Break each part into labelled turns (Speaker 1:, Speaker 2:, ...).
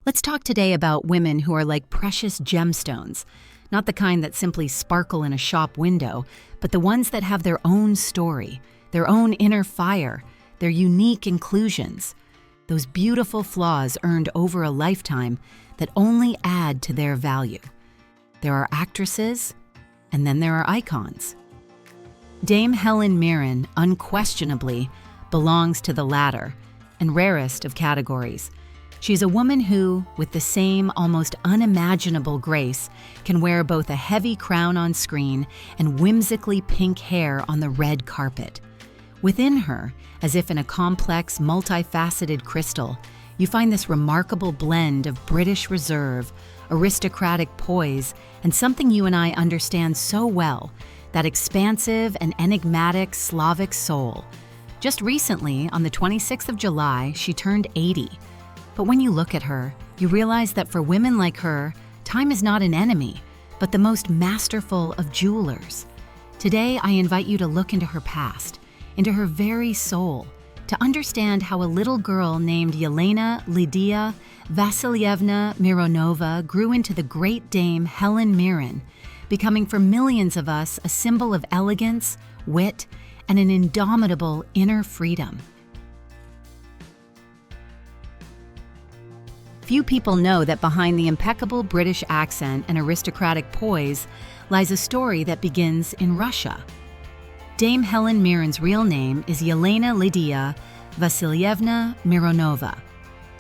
Speaker 1: Let's talk today about women who are like precious gemstones, not the kind that simply sparkle in a shop window, but the ones that have their own story, their own inner fire, their unique inclusions, those beautiful flaws earned over a lifetime that only add to their value. There are actresses, and then there are icons. Dame Helen Mirren unquestionably belongs to the latter and rarest of categories. She's a woman who, with the same almost unimaginable grace, can wear both a heavy crown on screen and whimsically pink hair on the red carpet. Within her, as if in a complex, multifaceted crystal, you find this remarkable blend of British reserve, aristocratic poise, and something you and I understand so well, that expansive and enigmatic Slavic soul. Just recently, on the 26th of July, she turned 80. But when you look at her, you realize that for women like her, time is not an enemy, but the most masterful of jewelers. Today, I invite you to look into her past, into her very soul, to understand how a little girl named Yelena Lydia Vasilyevna Mironova grew into the great Dame Helen Mirren, becoming for millions of us a symbol of elegance, wit, and an indomitable inner freedom. Few people know that behind the impeccable British accent and aristocratic poise lies a story that begins in Russia. Dame Helen Mirren's real name is Yelena Lydia Vasilyevna Mironova.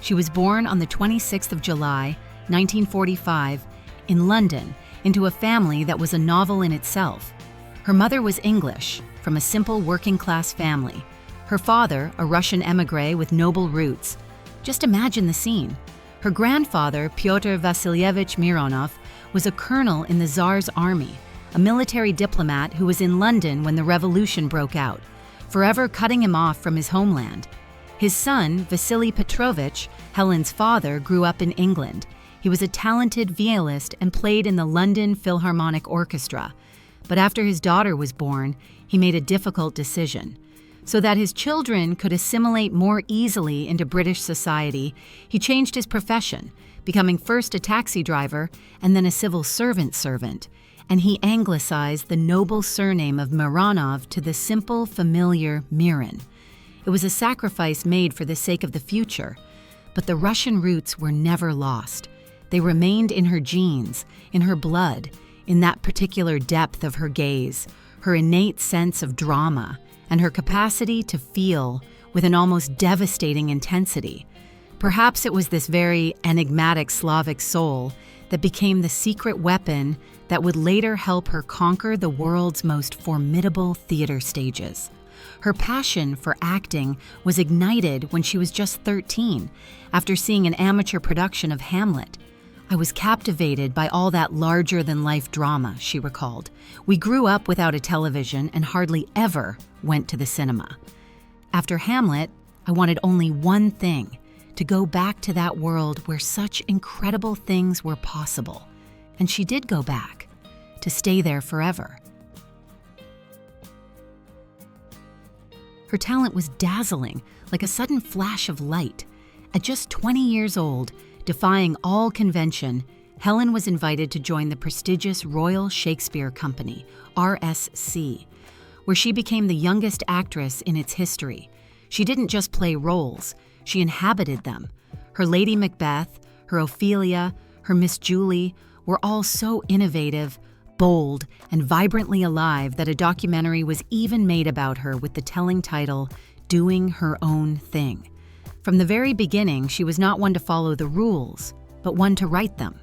Speaker 1: She was born on the 26th of July, 1945, in London, into a family that was a novel in itself. Her mother was English, from a simple working-class family. Her father, a Russian émigré with noble roots. Just imagine the scene. Her grandfather, Pyotr Vasilyevich Mironov, was a colonel in the Tsar's army, a military diplomat who was in London when the revolution broke out, forever cutting him off from his homeland. His son, Vasily Petrovich, Helen's father, grew up in England. He was a talented violist and played in the London Philharmonic Orchestra. But after his daughter was born, he made a difficult decision. So that his children could assimilate more easily into British society, he changed his profession, becoming first a taxi driver and then a civil servant, and he anglicized the noble surname of Mironov to the simple, familiar Mirren. It was a sacrifice made for the sake of the future, but the Russian roots were never lost. They remained in her genes, in her blood, in that particular depth of her gaze, her innate sense of drama, and her capacity to feel with an almost devastating intensity. Perhaps it was this very enigmatic Slavic soul that became the secret weapon that would later help her conquer the world's most formidable theater stages. Her passion for acting was ignited when she was just 13, after seeing an amateur production of Hamlet. "I was captivated by all that larger-than-life drama," she recalled. "We grew up without a television and hardly ever went to the cinema. After Hamlet, I wanted only one thing, to go back to that world where such incredible things were possible." And she did go back, to stay there forever. Her talent was dazzling, like a sudden flash of light. At just 20 years old, defying all convention, Helen was invited to join the prestigious Royal Shakespeare Company, RSC, where she became the youngest actress in its history. She didn't just play roles, she inhabited them. Her Lady Macbeth, her Ophelia, her Miss Julie were all so innovative, bold, and vibrantly alive that a documentary was even made about her with the telling title, Doing Her Own Thing. From the very beginning, she was not one to follow the rules, but one to write them.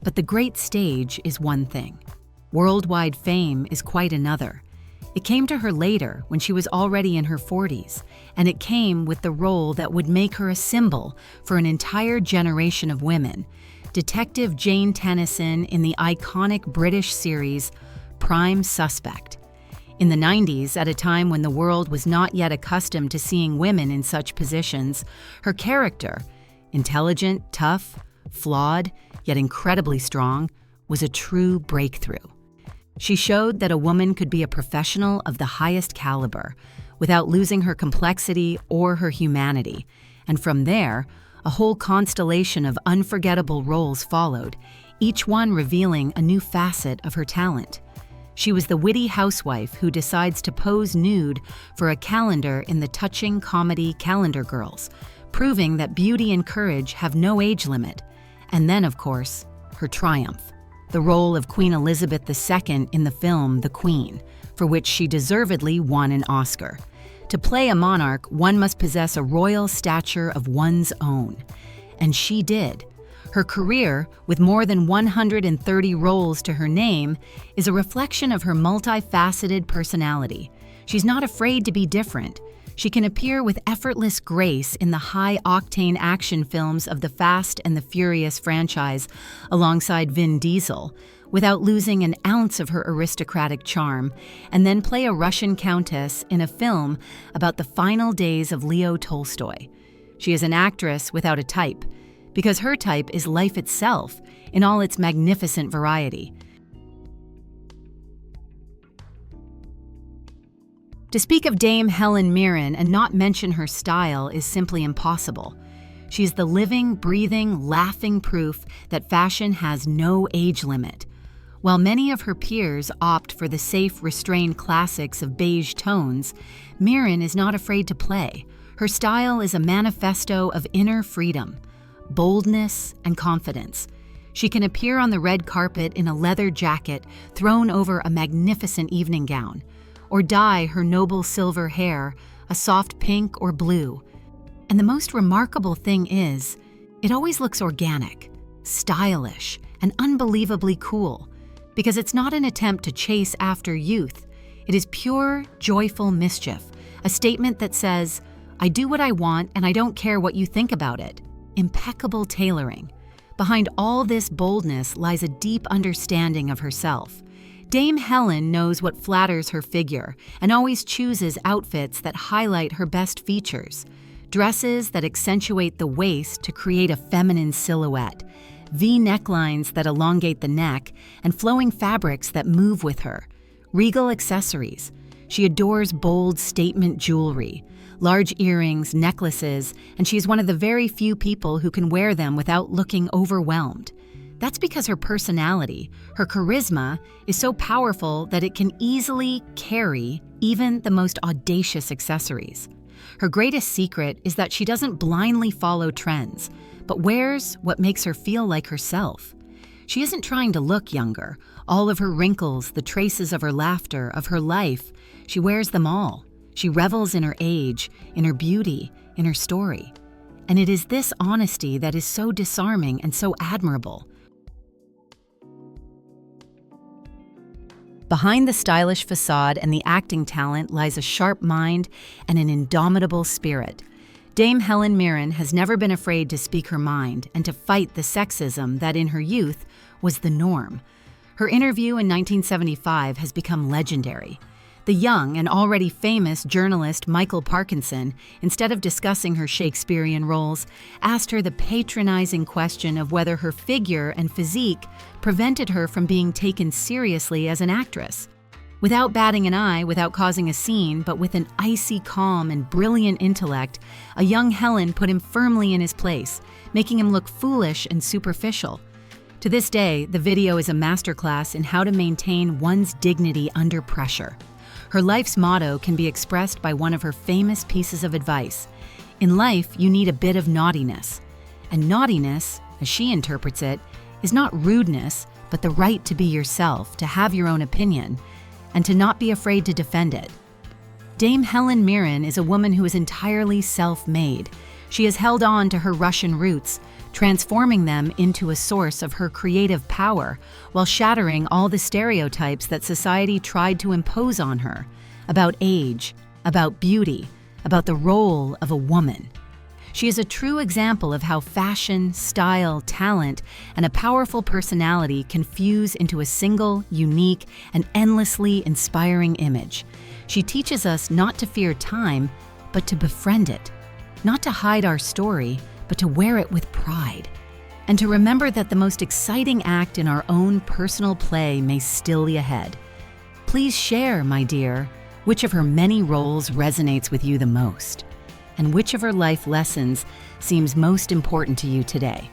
Speaker 1: But the great stage is one thing. Worldwide fame is quite another. It came to her later, when she was already in her 40s, and it came with the role that would make her a symbol for an entire generation of women, Detective Jane Tennyson in the iconic British series Prime Suspect. In the 90s, at a time when the world was not yet accustomed to seeing women in such positions, her character, intelligent, tough, flawed, yet incredibly strong, was a true breakthrough. She showed that a woman could be a professional of the highest caliber without losing her complexity or her humanity, and from there, A whole constellation of unforgettable roles followed, each one revealing a new facet of her talent. She was the witty housewife who decides to pose nude for a calendar in the touching comedy Calendar Girls, proving that beauty and courage have no age limit. And then, of course, her triumph, the role of Queen Elizabeth II in the film The Queen, for which she deservedly won an Oscar. To play a monarch, one must possess a royal stature of one's own. And she did. Her career, with more than 130 roles to her name, is a reflection of her multifaceted personality. She's not afraid to be different. She can appear with effortless grace in the high-octane action films of the Fast and the Furious franchise alongside Vin Diesel, without losing an ounce of her aristocratic charm, and then play a Russian countess in a film about the final days of Leo Tolstoy. She is an actress without a type, because her type is life itself in all its magnificent variety. To speak of Dame Helen Mirren and not mention her style is simply impossible. She is the living, breathing, laughing proof that fashion has no age limit. While many of her peers opt for the safe, restrained classics of beige tones, Mirren is not afraid to play. Her style is a manifesto of inner freedom, boldness, and confidence. She can appear on the red carpet in a leather jacket thrown over a magnificent evening gown, or dye her noble silver hair a soft pink or blue. And the most remarkable thing is, it always looks organic, stylish, and unbelievably cool, because it's not an attempt to chase after youth. It is pure, joyful mischief, a statement that says, I do what I want and I don't care what you think about it. Impeccable tailoring. Behind all this boldness lies a deep understanding of herself. Dame Helen knows what flatters her figure and always chooses outfits that highlight her best features. Dresses that accentuate the waist to create a feminine silhouette, V necklines that elongate the neck, and flowing fabrics that move with her. Regal accessories. She adores bold statement jewelry, large earrings, necklaces, and she is one of the very few people who can wear them without looking overwhelmed. That's because her personality, her charisma, is so powerful that it can easily carry even the most audacious accessories. Her greatest secret is that she doesn't blindly follow trends, but wears what makes her feel like herself. She isn't trying to look younger. All of her wrinkles, the traces of her laughter, of her life, she wears them all. She revels in her age, in her beauty, in her story. And it is this honesty that is so disarming and so admirable. Behind the stylish facade and the acting talent lies a sharp mind and an indomitable spirit. Dame Helen Mirren has never been afraid to speak her mind and to fight the sexism that in her youth was the norm. Her interview in 1975 has become legendary. The young and already famous journalist Michael Parkinson, instead of discussing her Shakespearean roles, asked her the patronizing question of whether her figure and physique prevented her from being taken seriously as an actress. Without batting an eye, without causing a scene, but with an icy calm and brilliant intellect, a young Helen put him firmly in his place, making him look foolish and superficial. To this day, the video is a masterclass in how to maintain one's dignity under pressure. Her life's motto can be expressed by one of her famous pieces of advice. In life, you need a bit of naughtiness. And naughtiness, as she interprets it, is not rudeness, but the right to be yourself, to have your own opinion, and to not be afraid to defend it. Dame Helen Mirren is a woman who is entirely self-made. She has held on to her Russian roots, transforming them into a source of her creative power while shattering all the stereotypes that society tried to impose on her about age, about beauty, about the role of a woman. She is a true example of how fashion, style, talent, and a powerful personality can fuse into a single, unique, and endlessly inspiring image. She teaches us not to fear time, but to befriend it, not to hide our story, but to wear it with pride, and to remember that the most exciting act in our own personal play may still be ahead. Please share, my dear, which of her many roles resonates with you the most. and which of her life lessons seems most important to you today?